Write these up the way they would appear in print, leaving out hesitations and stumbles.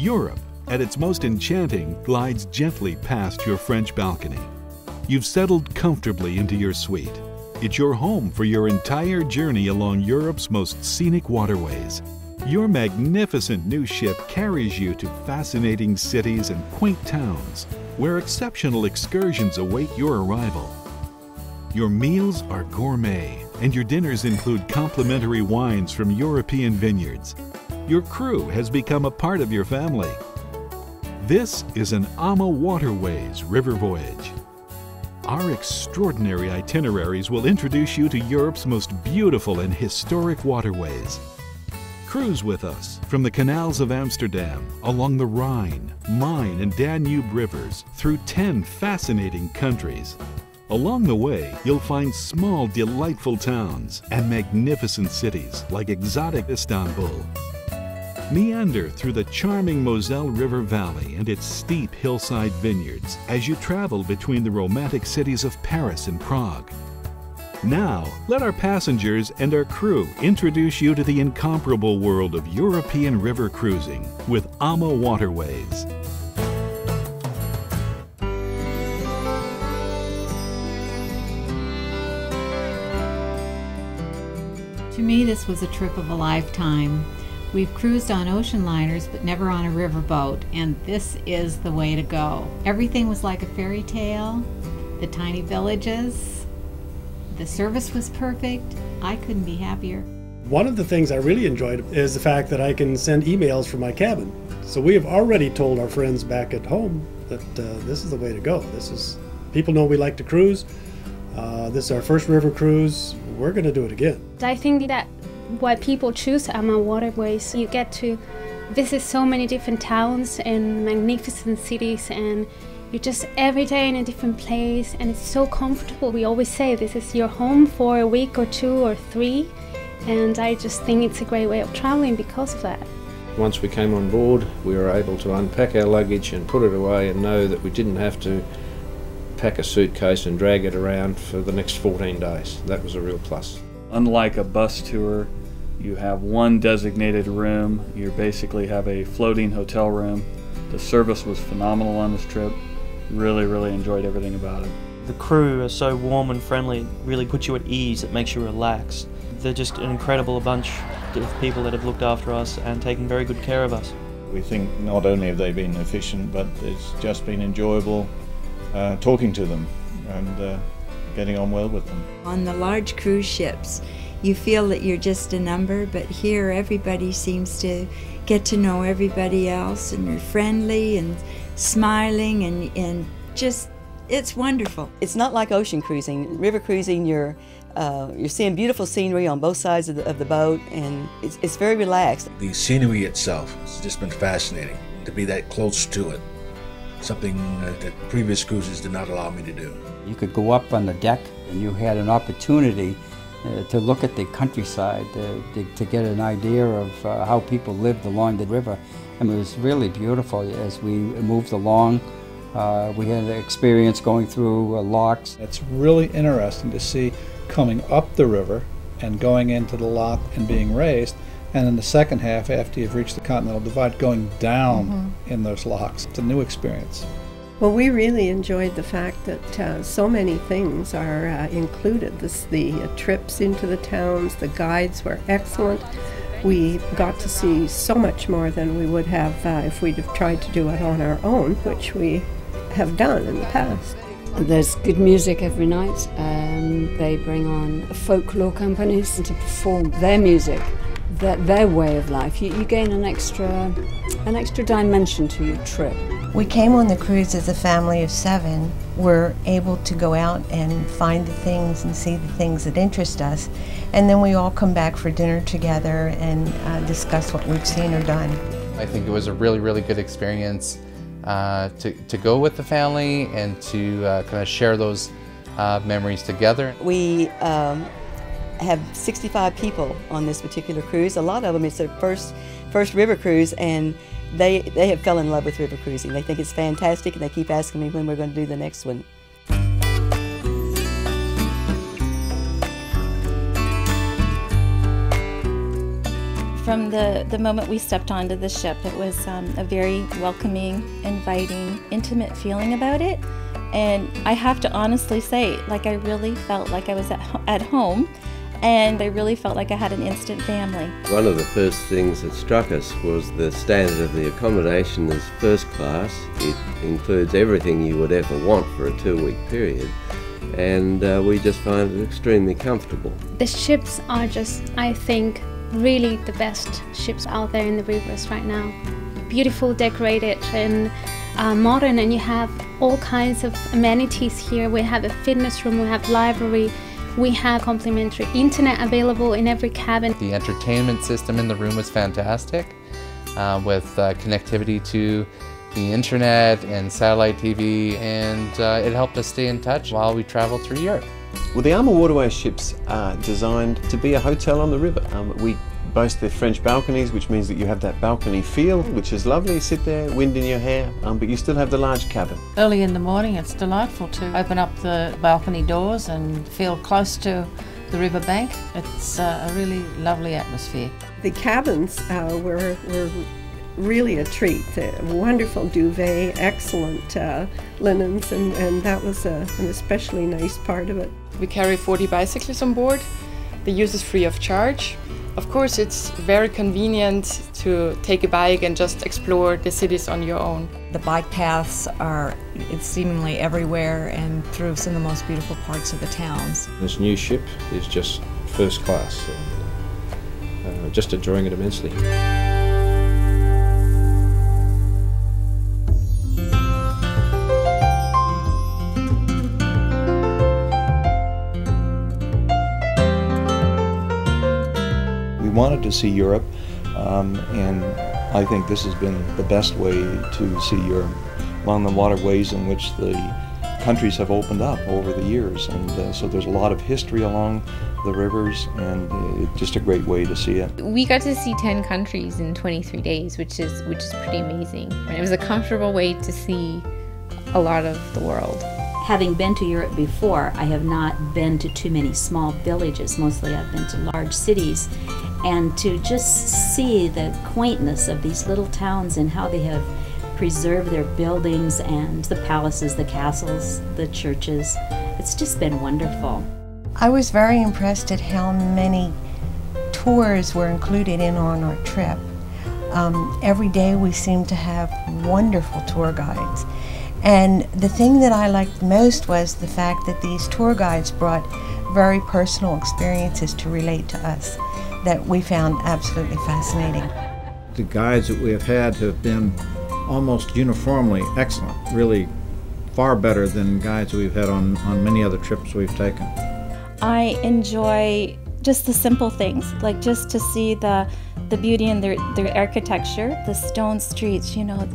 Europe, at its most enchanting, glides gently past your French balcony. You've settled comfortably into your suite. It's your home for your entire journey along Europe's most scenic waterways. Your magnificent new ship carries you to fascinating cities and quaint towns, where exceptional excursions await your arrival. Your meals are gourmet, and your dinners include complimentary wines from European vineyards. Your crew has become a part of your family. This is an AMA Waterways river voyage. Our extraordinary itineraries will introduce you to Europe's most beautiful and historic waterways. Cruise with us from the canals of Amsterdam, along the Rhine, Main, and Danube rivers, through 10 fascinating countries. Along the way, you'll find small, delightful towns and magnificent cities like exotic Istanbul. Meander through the charming Moselle River Valley and its steep hillside vineyards as you travel between the romantic cities of Paris and Prague. Now, let our passengers and our crew introduce you to the incomparable world of European river cruising with AMA Waterways. To me, this was a trip of a lifetime. We've cruised on ocean liners, but never on a riverboat, and this is the way to go. Everything was like a fairy tale, the tiny villages, the service was perfect. I couldn't be happier. One of the things I really enjoyed is the fact that I can send emails from my cabin. So we have already told our friends back at home that this is the way to go. People know we like to cruise. This is our first river cruise. We're going to do it again. I think that why people choose AMA Waterways, you get to visit so many different towns and magnificent cities, and you're just every day in a different place, and it's so comfortable. We always say this is your home for a week or 2 or 3, and I just think it's a great way of traveling because of that. Once we came on board, we were able to unpack our luggage and put it away and know that we didn't have to pack a suitcase and drag it around for the next 14 days. That was a real plus. Unlike a bus tour, you have one designated room. You basically have a floating hotel room. The service was phenomenal on this trip. Really enjoyed everything about it. The crew are so warm and friendly. It really puts you at ease. It makes you relaxed. They're just an incredible bunch of people that have looked after us and taken very good care of us. We think not only have they been efficient, but it's just been enjoyable talking to them and getting on well with them. On the large cruise ships, you feel that you're just a number, but here everybody seems to get to know everybody else, and you're friendly and smiling and just, it's wonderful. It's not like ocean cruising. River cruising, you're seeing beautiful scenery on both sides of the boat, and it's very relaxed. The scenery itself has just been fascinating, to be that close to it. Something that previous cruises did not allow me to do. You could go up on the deck and you had an opportunity to look at the countryside, to get an idea of how people lived along the river. I mean, it was really beautiful as we moved along. We had an experience going through locks. It's really interesting to see coming up the river and going into the lock and being raised, and in the second half, after you've reached the Continental Divide, going down in those locks. It's a new experience. Well, we really enjoyed the fact that so many things are included. The trips into the towns, the guides were excellent. We got to see so much more than we would have if we'd have tried to do it on our own, which we have done in the past. There's good music every night. They bring on folklore companies to perform their music, their way of life. You gain an extra dimension to your trip. We came on the cruise as a family of 7. We're able to go out and find the things and see the things that interest us, and then we all come back for dinner together and discuss what we've seen or done. I think it was a really good experience to go with the family and to kind of share those memories together. We have 65 people on this particular cruise. A lot of them, it's their first river cruise, and they have fell in love with river cruising. They think it's fantastic, and they keep asking me when we're going to do the next one. From the moment we stepped onto the ship, it was a very welcoming, inviting, intimate feeling about it. And I have to honestly say, like, I really felt like I was at home, and I really felt like I had an instant family. One of the first things that struck us was the standard of the accommodation is first class. It includes everything you would ever want for a 2-week period, and we just find it extremely comfortable. The ships are just, I think, really the best ships out there in the rivers right now. Beautiful, decorated, and modern, and you have all kinds of amenities here. We have a fitness room, we have library, we have complimentary internet available in every cabin. The entertainment system in the room was fantastic, with connectivity to the internet and satellite TV, and it helped us stay in touch while we traveled through Europe. Well, the AMA Waterways ships are designed to be a hotel on the river. We boast the French balconies, which means that you have that balcony feel, which is lovely. Sit there, wind in your hair, but you still have the large cabin. Early in the morning, it's delightful to open up the balcony doors and feel close to the riverbank. It's a really lovely atmosphere. The cabins were really a treat. A wonderful duvet, excellent linens, and that was an especially nice part of it. We carry 40 bicycles on board. The use is free of charge. Of course, it's very convenient to take a bike and just explore the cities on your own. The bike paths are seemingly everywhere and through some of the most beautiful parts of the towns. This new ship is just first class. Just enjoying it immensely. We wanted to see Europe, and I think this has been the best way to see Europe, along the waterways in which the countries have opened up over the years, and so there's a lot of history along the rivers, and it's just a great way to see it. We got to see 10 countries in 23 days, which is pretty amazing. And it was a comfortable way to see a lot of the world. Having been to Europe before, I have not been to too many small villages. Mostly I've been to large cities. And to just see the quaintness of these little towns and how they have preserved their buildings and the palaces, the castles, the churches, it's just been wonderful. I was very impressed at how many tours were included in on our trip. Every day we seemed to have wonderful tour guides. And the thing that I liked most was the fact that these tour guides brought very personal experiences to relate to us that we found absolutely fascinating. The guides that we have had have been almost uniformly excellent, really far better than guides we've had on many other trips we've taken. I enjoy just the simple things, like just to see the beauty in their architecture, the stone streets, you know,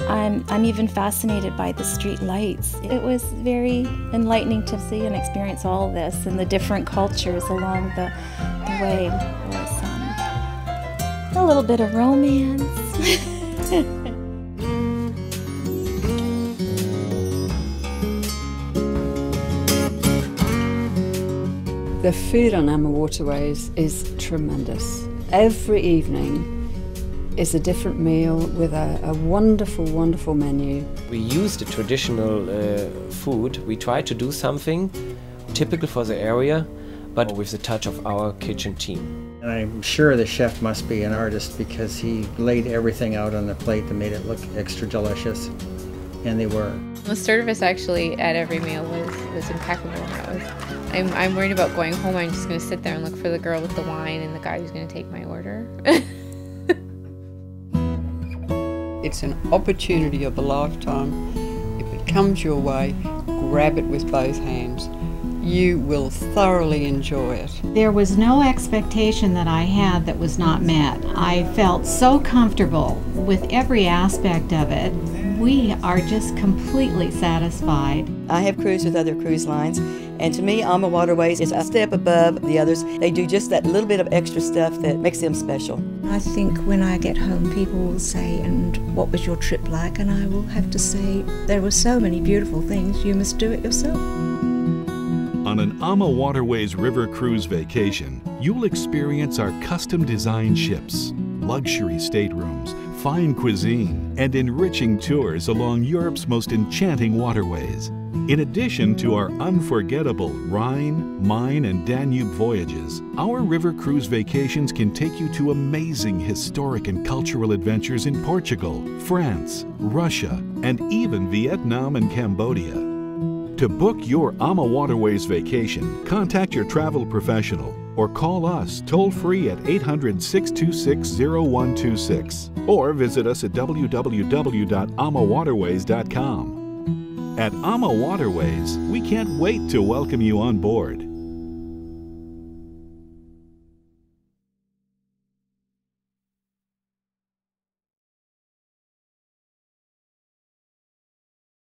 I'm even fascinated by the street lights. It was very enlightening to see and experience all this and the different cultures along the way. It was a little bit of romance. The food on AMA Waterways is tremendous. Every evening is a different meal with a wonderful, wonderful menu. We use the traditional food. We try to do something typical for the area, but with the touch of our kitchen team. And I'm sure the chef must be an artist because he laid everything out on the plate that made it look extra delicious, and they were. The service actually at every meal was impeccable. I'm worried about going home. I'm just going to sit there and look for the girl with the wine and the guy who's going to take my order. It's an opportunity of a lifetime. If it comes your way, grab it with both hands. You will thoroughly enjoy it. There was no expectation that I had that was not met. I felt so comfortable with every aspect of it. We are just completely satisfied. I have cruised with other cruise lines, and to me, AMA Waterways is a step above the others. They do just that little bit of extra stuff that makes them special. I think when I get home, people will say, "And what was your trip like?" And I will have to say, there were so many beautiful things, you must do it yourself. On On an AMA Waterways river cruise vacation, you'll experience our custom-designed ships, luxury staterooms, fine cuisine, and enriching tours along Europe's most enchanting waterways. In addition to our unforgettable Rhine, Main, and Danube voyages, our river cruise vacations can take you to amazing historic and cultural adventures in Portugal, France, Russia, and even Vietnam and Cambodia. To book your AMA Waterways vacation, contact your travel professional or call us toll-free at 800-626-0126 or visit us at www.amawaterways.com. At AMA Waterways, we can't wait to welcome you on board.